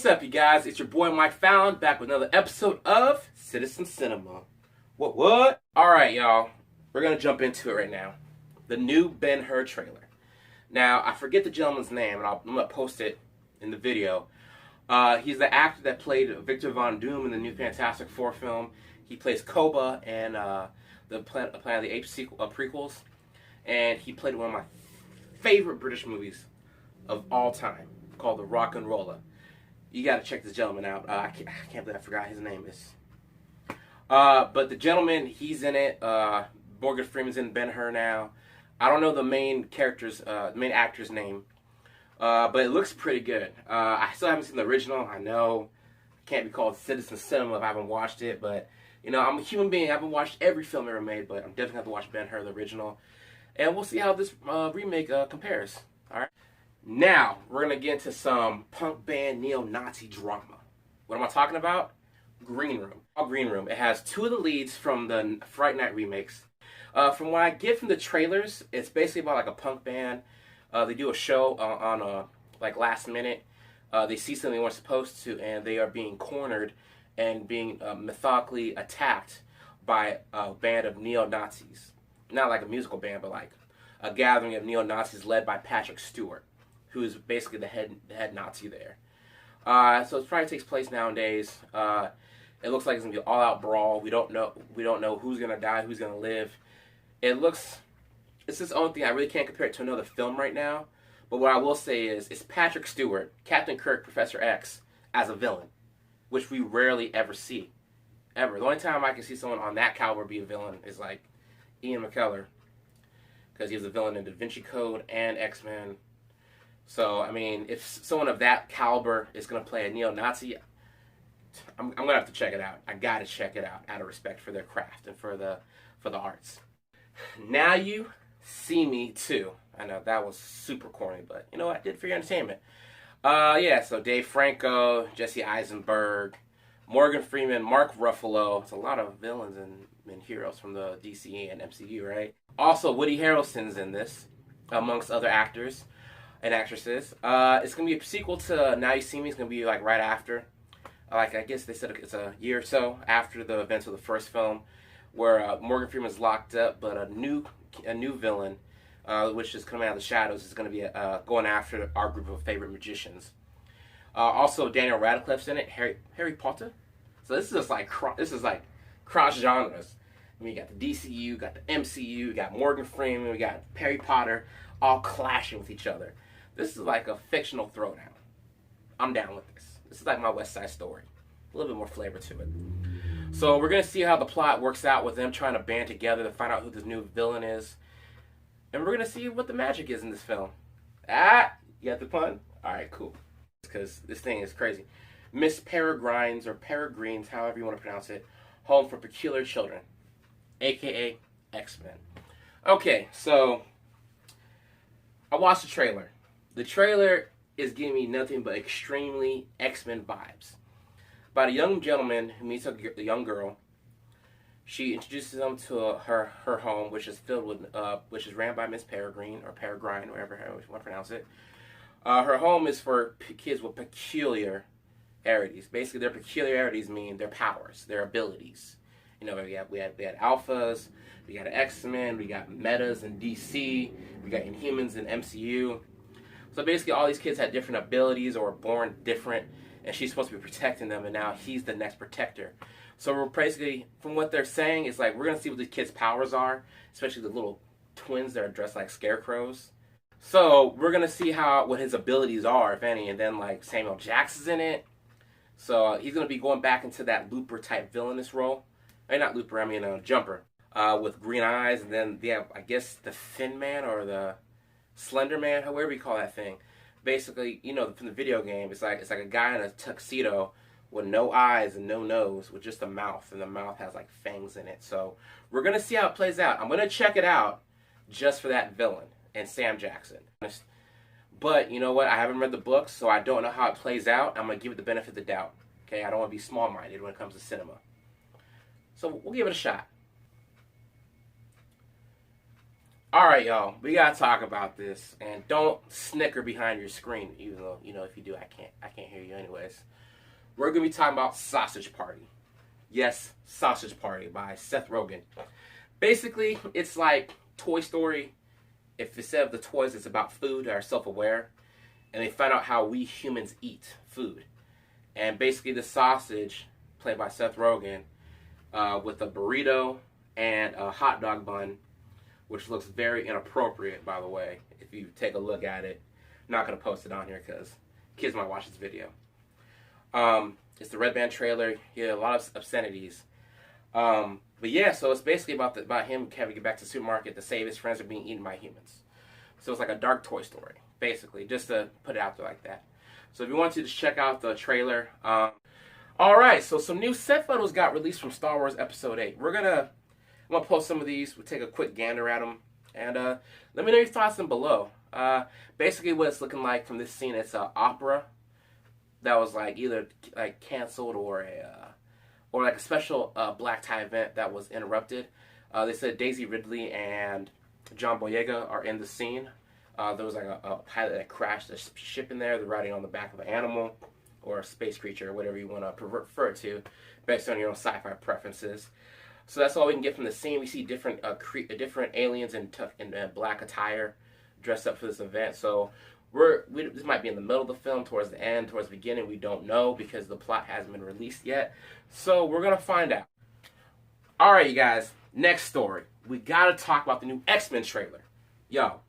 What's up, you guys? It's your boy Mike Fallon back with another episode of Citizen Cinema. What? Alright, y'all. We're going to jump into it right now. The new Ben-Hur trailer. Now, I forget the gentleman's name, and I'm going to post it in the video. He's the actor that played Victor Von Doom in the new Fantastic Four film. He plays Koba and the Planet of the Apes prequels. And he played one of my favorite British movies of all time, called The Rock and Roller. You got to check this gentleman out. I can't believe I forgot his name is. But the gentleman, he's in it. Morgan Freeman's in Ben-Hur now. I don't know the main actor's name, but it looks pretty good. I still haven't seen the original. I know it can't be called Citizen Cinema if I haven't watched it, but you know, I'm a human being. I haven't watched every film ever made, but I'm definitely going to have to watch Ben-Hur, the original, and we'll see how this remake compares. All right. Now, we're going to get into some punk band neo-Nazi drama. What am I talking about? Green Room. Green Room. It has two of the leads from the Fright Night remakes. From what I get from the trailers, it's basically about like a punk band. They do a show on like last minute. They see something they weren't supposed to, and they are being cornered and being methodically attacked by a band of neo-Nazis. Not like a musical band, but like a gathering of neo-Nazis led by Patrick Stewart, who is basically the head Nazi there. So it probably takes place nowadays. It looks like it's gonna be an all-out brawl. We don't know who's gonna die, who's gonna live. It's this own thing. I really can't compare it to another film right now. But what I will say is, it's Patrick Stewart, Captain Kirk, Professor X, as a villain, which we rarely ever see, ever. The only time I can see someone on that caliber be a villain is like Ian McKellen, because he was a villain in Da Vinci Code and X-Men. So, I mean, if someone of that caliber is going to play a neo-Nazi, I'm going to have to check it out. I got to check it out out of respect for their craft and for the arts. Now You See Me Too. I know that was super corny, but you know what? I did it for your entertainment. Yeah, so Dave Franco, Jesse Eisenberg, Morgan Freeman, Mark Ruffalo. It's a lot of villains and heroes from the DC and MCU, right? Also, Woody Harrelson's in this, amongst other actors and actresses. It's going to be a sequel to Now You See Me. It's going to be like right after. Like, I guess they said it's a year or so after the events of the first film, where Morgan Freeman's locked up, but a new villain, which is coming out of the shadows, is going to be going after our group of favorite magicians. Also, Daniel Radcliffe's in it, Harry Potter. So this is like cross genres. I mean, you got the DCU, you got the MCU, you got Morgan Freeman, we got Harry Potter, all clashing with each other. This is like a fictional throwdown. I'm down with this. This is like my West Side Story. A little bit more flavor to it. So we're going to see how the plot works out with them trying to band together to find out who this new villain is. And we're going to see what the magic is in this film. You got the pun? Alright, cool. Because this thing is crazy. Miss Peregrine's, or Peregrines, however you want to pronounce it, Home for Peculiar Children, a.k.a. X-Men. Okay, so I watched the trailer. The trailer is giving me nothing but extremely X-Men vibes. About a young gentleman who meets a young girl. She introduces them to her home, which is filled with, which is ran by Miss Peregrine, or Peregrine, whatever you want to pronounce it. Her home is for kids with peculiarities. Basically, their peculiarities mean their powers, their abilities. You know, we had alphas, we got X-Men, we got metas in DC, we got Inhumans in MCU. So basically, all these kids had different abilities or were born different, and she's supposed to be protecting them, and now he's the next protector. So we're basically, from what they're saying, it's like we're going to see what the kids' powers are, especially the little twins that are dressed like scarecrows. So we're going to see what his abilities are, if any, and then like Samuel Jackson's in it. So he's going to be going back into that Looper-type villainous role. Not Looper, I mean Jumper, with green eyes, and then they have, I guess, the Thin Man or the Slender Man, however you call that thing. Basically, you know, from the video game, it's like a guy in a tuxedo with no eyes and no nose, with just a mouth, and the mouth has like fangs in it. So we're gonna see how it plays out. I'm gonna check it out just for that villain and Sam Jackson. But you know what? I haven't read the books, so I don't know how it plays out. I'm gonna give it the benefit of the doubt. Okay, I don't want to be small-minded when it comes to cinema. So we'll give it a shot. All right, y'all, we gotta talk about this, and don't snicker behind your screen. Even though if you do, I can't hear you anyways. We're gonna be talking about Sausage Party. Yes, Sausage Party by Seth Rogen. Basically, it's like Toy Story. If instead of the toys, it's about food, are self-aware, and they find out how we humans eat food. And basically, the sausage, played by Seth Rogen, with a burrito and a hot dog bun, which looks very inappropriate, by the way, if you take a look at it. I'm not going to post it on here because kids might watch this video. It's the Red Band trailer. Yeah, a lot of obscenities. But yeah, so it's basically about him having to get back to the supermarket to save his friends from being eaten by humans. So it's like a dark Toy Story, basically, just to put it out there like that. So if you want to, just check out the trailer. Alright, so some new set photos got released from Star Wars Episode 8. I'm going to post some of these. We'll take a quick gander at them. And let me know your thoughts in below. Basically, what it's looking like from this scene, it's an opera that was like either like canceled or like a special black tie event that was interrupted. They said Daisy Ridley and John Boyega are in the scene. There was like a pilot that crashed a ship in there. They're riding on the back of an animal or a space creature, or whatever you want to refer it to, based on your own sci-fi preferences. So that's all we can get from the scene. We see different aliens in black attire dressed up for this event. So this might be in the middle of the film, towards the end, towards the beginning. We don't know because the plot hasn't been released yet. So we're going to find out. All right, you guys. Next story. We got to talk about the new X-Men trailer. Yo,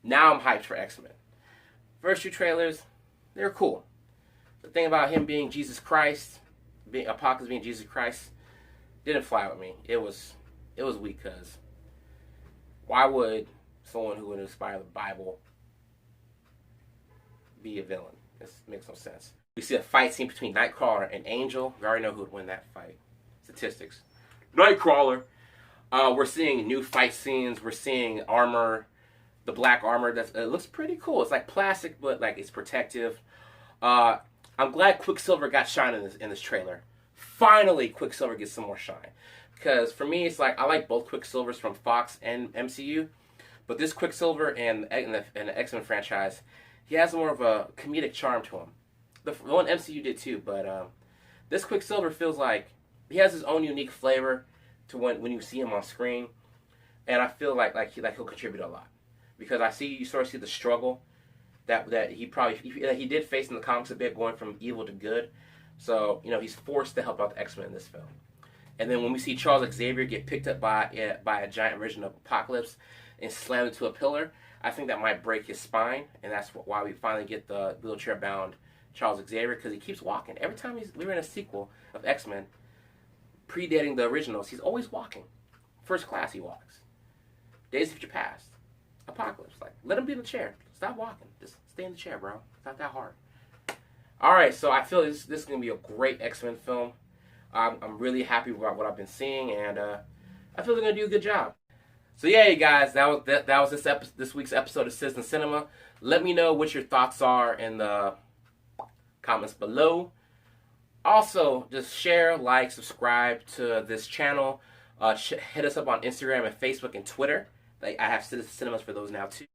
now I'm hyped for X-Men. First two trailers, they're cool. The thing about him being Jesus Christ, Apocalypse being Jesus Christ, didn't fly with me. It was weak, because why would someone who would inspire the Bible be a villain? This makes no sense. We see a fight scene between Nightcrawler and Angel. We already know who would win that fight. Statistics. Nightcrawler. We're seeing new fight scenes. We're seeing armor, the black armor. It looks pretty cool. It's like plastic, but like it's protective. I'm glad Quicksilver got shine in this trailer. Finally, Quicksilver gets some more shine. Because for me, it's like, I like both Quicksilvers from Fox and MCU. But this Quicksilver in the X-Men franchise, he has more of a comedic charm to him. The one MCU did too, but this Quicksilver feels like he has his own unique flavor to when you see him on screen. And I feel like he'll contribute a lot. Because you sort of see the struggle that he did face in the comics a bit, going from evil to good. So, he's forced to help out the X-Men in this film. And then when we see Charles Xavier get picked up by a giant version of Apocalypse and slammed into a pillar, I think that might break his spine. And that's why we finally get the wheelchair-bound Charles Xavier, because he keeps walking. Every time we're in a sequel of X-Men, predating the originals, he's always walking. First class he walks. Days of Future Past. Apocalypse. Like, let him be in the chair. Stop walking. Just stay in the chair, bro. It's not that hard. Alright, so I feel this is going to be a great X-Men film. I'm really happy with what I've been seeing, and I feel they're going to do a good job. So yeah, you guys, that was this week's episode of Citizen Cinema. Let me know what your thoughts are in the comments below. Also, just share, like, subscribe to this channel. Hit us up on Instagram and Facebook and Twitter. I have Citizen Cinemas for those now too.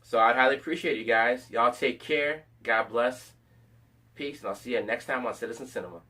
So I'd highly appreciate you guys. Y'all take care. God bless. Peace, and I'll see you next time on Citizen Cinema.